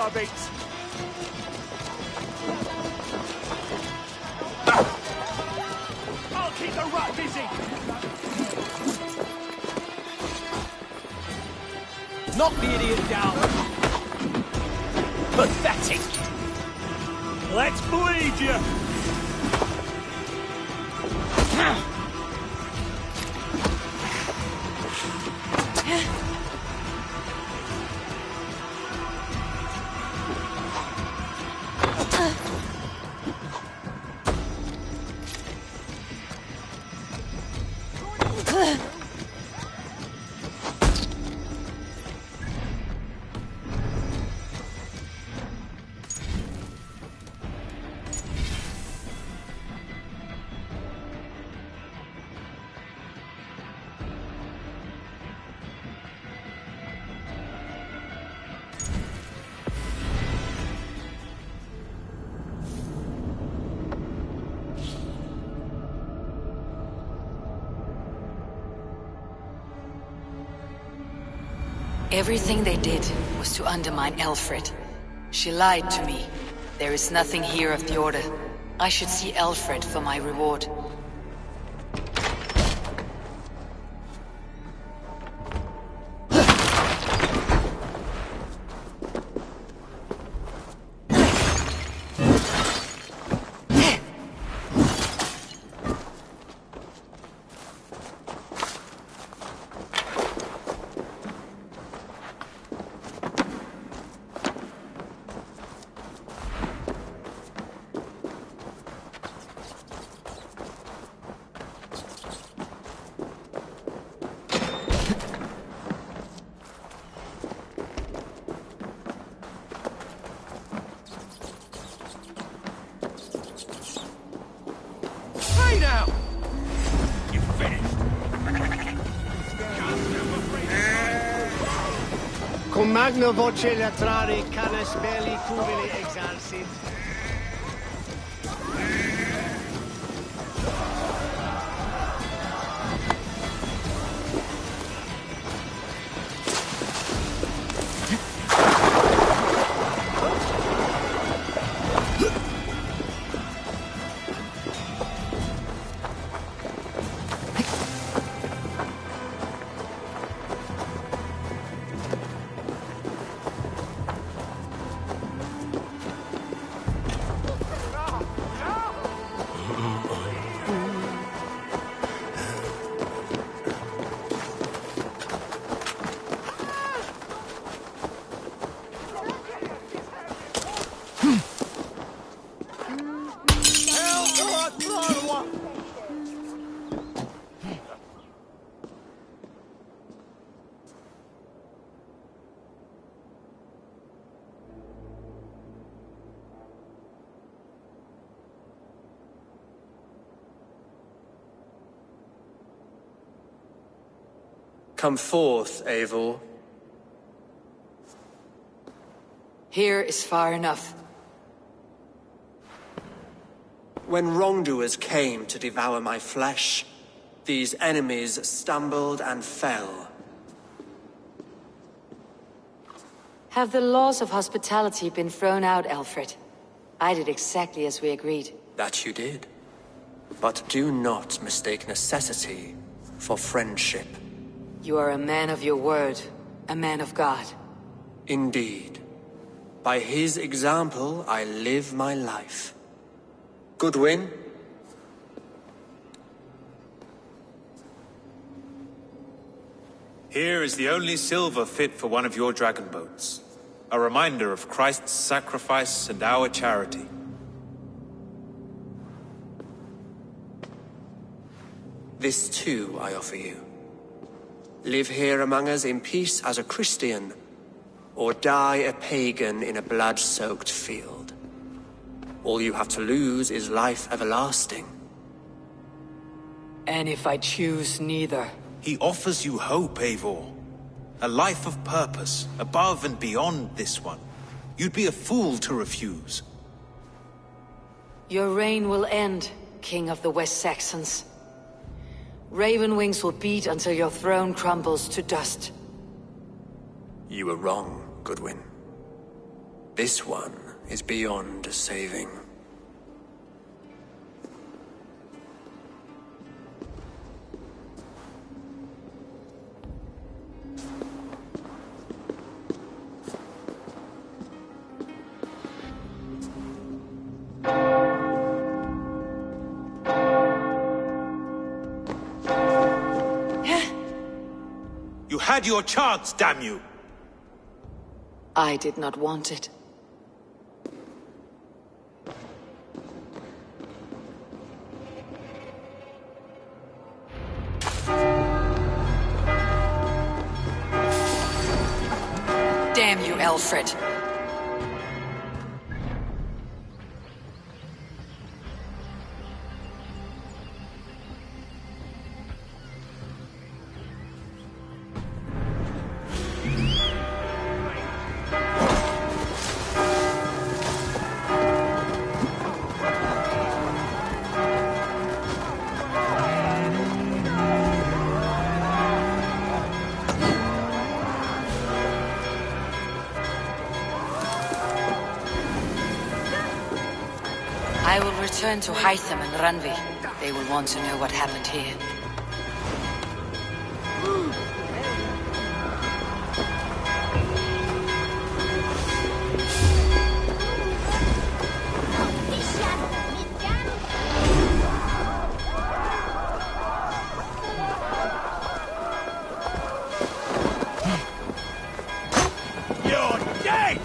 rabbits! I'll keep the rat busy! Knock the idiot down! Pathetic! Let's bleed you! Everything they did was to undermine Alfred. She lied to me. There is nothing here of the Order. I should see Alfred for my reward. Cum magna voce latrare canes belli cubili exarsit. Come forth, Eivor. Here is far enough. When wrongdoers came to devour my flesh, these enemies stumbled and fell. Have the laws of hospitality been thrown out, Alfred? I did exactly as we agreed. That you did. But do not mistake necessity for friendship. You are a man of your word, a man of God. Indeed. By his example, I live my life. Goodwin? Here is the only silver fit for one of your dragon boats. A reminder of Christ's sacrifice and our charity. This too I offer you. Live here among us in peace as a Christian, or die a pagan in a blood-soaked field. All you have to lose is life everlasting. And if I choose neither? He offers you hope, Eivor. A life of purpose, above and beyond this one. You'd be a fool to refuse. Your reign will end, King of the West Saxons. Raven wings will beat until your throne crumbles to dust. You were wrong, Goodwin. This one is beyond saving. You had your chance, damn you! I did not want it. Damn you, Alfred. I will return to Hytham and Ranvi. They will want to know what happened here. You're dead!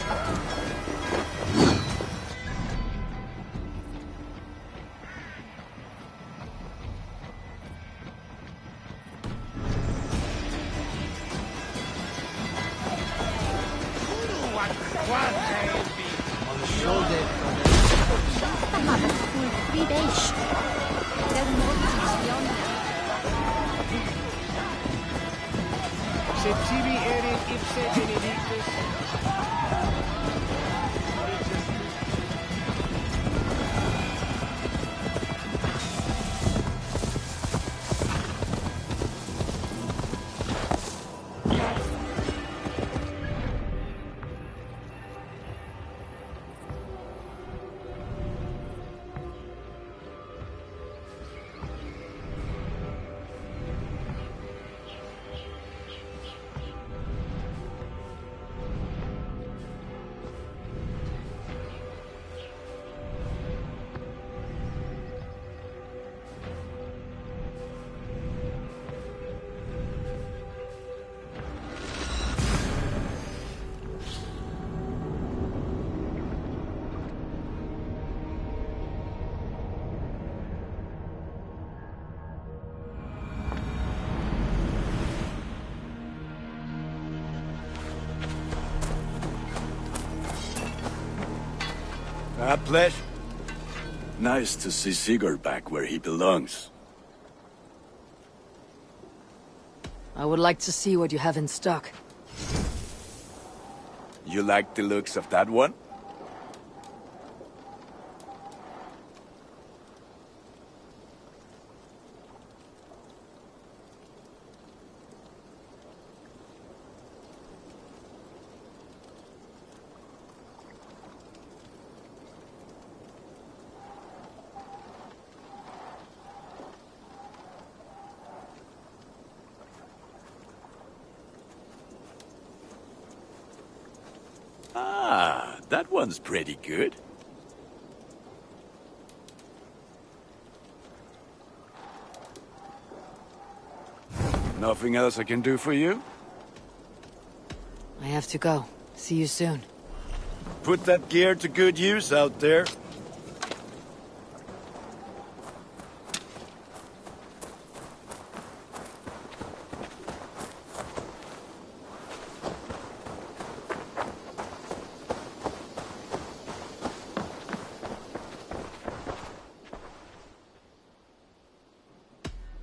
Se tibi erit ipse benedictus. Applet? Nice to see Sigurd back where he belongs. I would like to see what you have in stock. You like the looks of that one? Ah, that one's pretty good. Nothing else I can do for you? I have to go. See you soon. Put that gear to good use out there.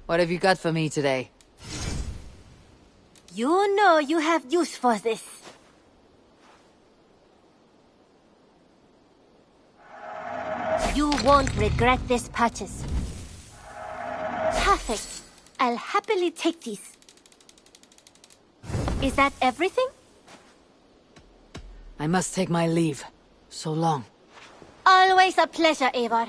What have you got for me today? You know you have use for this. You won't regret this purchase. Perfect. I'll happily take these. Is that everything? I must take my leave. So long. Always a pleasure, Eivor.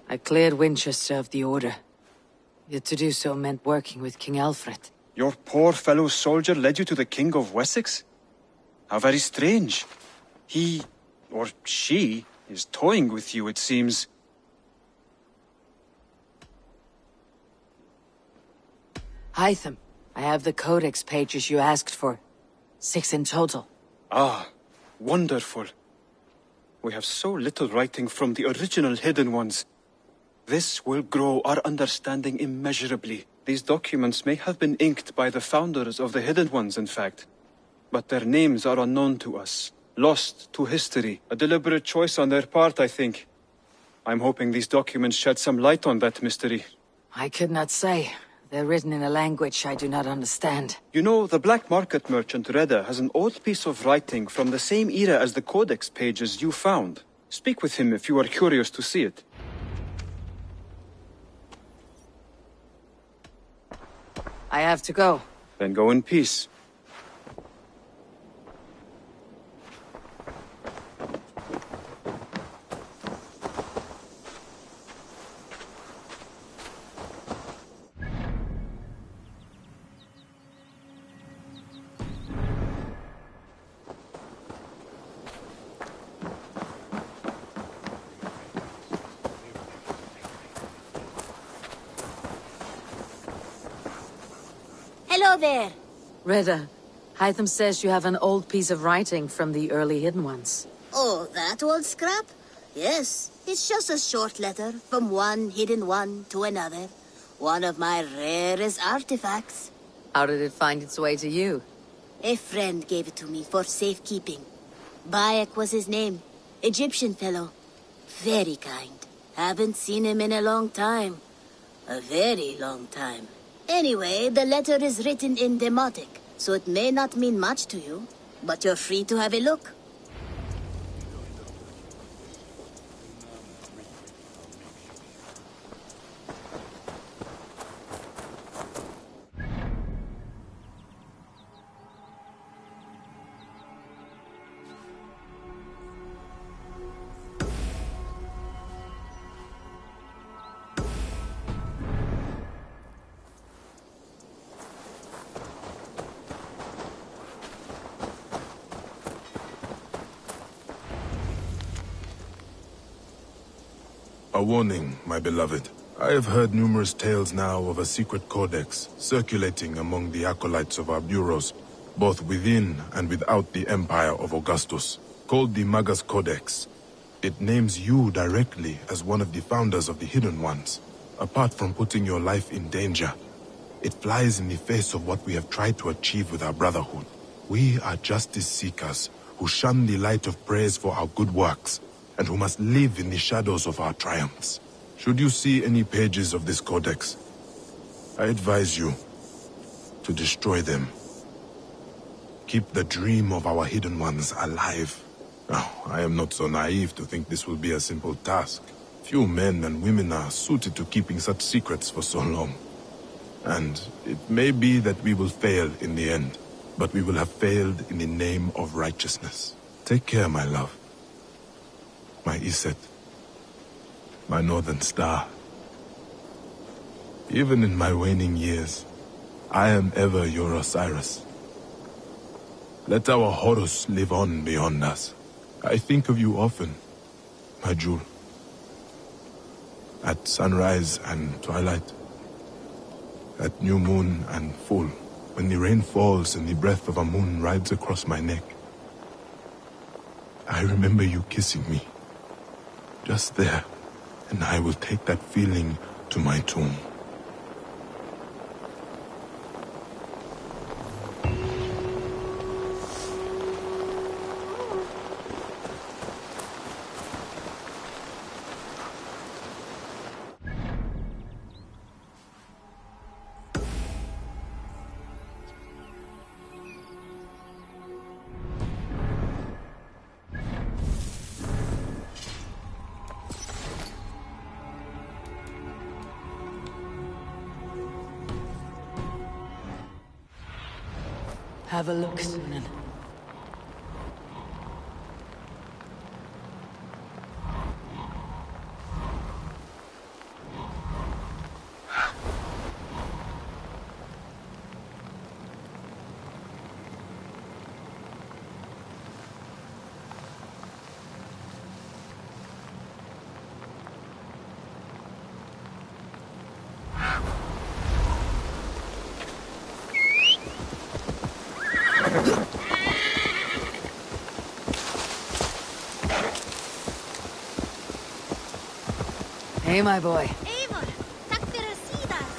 I cleared Winchester of the Order. Yet to do so meant working with King Alfred. Your poor fellow soldier led you to the King of Wessex? How very strange. He, or she, is toying with you, it seems. Hytham, I have the codex pages you asked for. 6 in total. Ah, wonderful. We have so little writing from the original Hidden Ones. This will grow our understanding immeasurably. These documents may have been inked by the founders of the Hidden Ones, in fact. But their names are unknown to us. Lost to history. A deliberate choice on their part, I think. I'm hoping these documents shed some light on that mystery. I could not say. They're written in a language I do not understand. You know, the black market merchant Reda has an old piece of writing from the same era as the codex pages you found. Speak with him if you are curious to see it. I have to go. Then go in peace. Hello there. Reda, Hytham says you have an old piece of writing from the early Hidden Ones. Oh, that old scrap? Yes, it's just a short letter from one Hidden One to another. One of my rarest artifacts. How did it find its way to you? A friend gave it to me for safekeeping. Bayek was his name. Egyptian fellow. Very kind. Haven't seen him in a long time. A very long time. Anyway, the letter is written in Demotic, so it may not mean much to you, but you're free to have a look. A warning, my beloved. I have heard numerous tales now of a secret codex circulating among the acolytes of our bureaus, both within and without the Empire of Augustus, called the Magus Codex. It names you directly as one of the founders of the Hidden Ones. Apart from putting your life in danger, it flies in the face of what we have tried to achieve with our brotherhood. We are justice seekers who shun the light of praise for our good works, and who must live in the shadows of our triumphs. Should you see any pages of this codex, I advise you to destroy them. Keep the dream of our Hidden Ones alive. Now, I am not so naive to think this will be a simple task. Few men and women are suited to keeping such secrets for so long. And it may be that we will fail in the end, but we will have failed in the name of righteousness. Take care, my love. My Iset, my northern star. Even in my waning years, I am ever your Osiris. Let our Horus live on beyond us. I think of you often, my jewel. At sunrise and twilight, at new moon and full, when the rain falls and the breath of a moon rides across my neck. I remember you kissing me. Just there, and I will take that feeling to my tomb. Have a look, Sunan. Hey, my boy. Eivor, tack för sidast.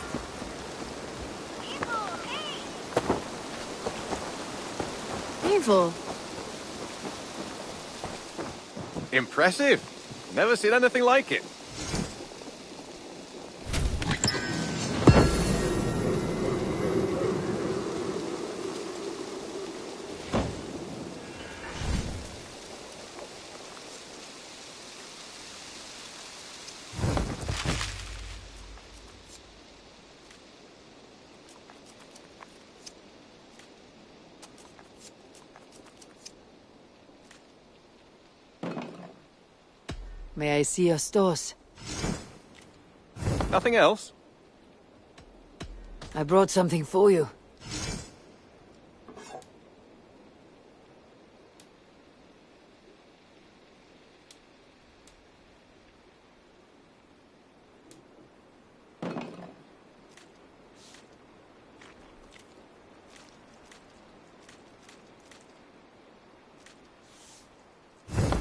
Eivor, hey! Eivor. Impressive. Never seen anything like it. May I see your stores? Nothing else? I brought something for you.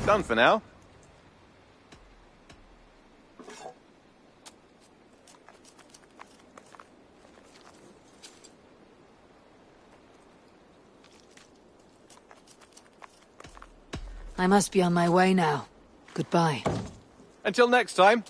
Done for now. I must be on my way now. Goodbye. Until next time.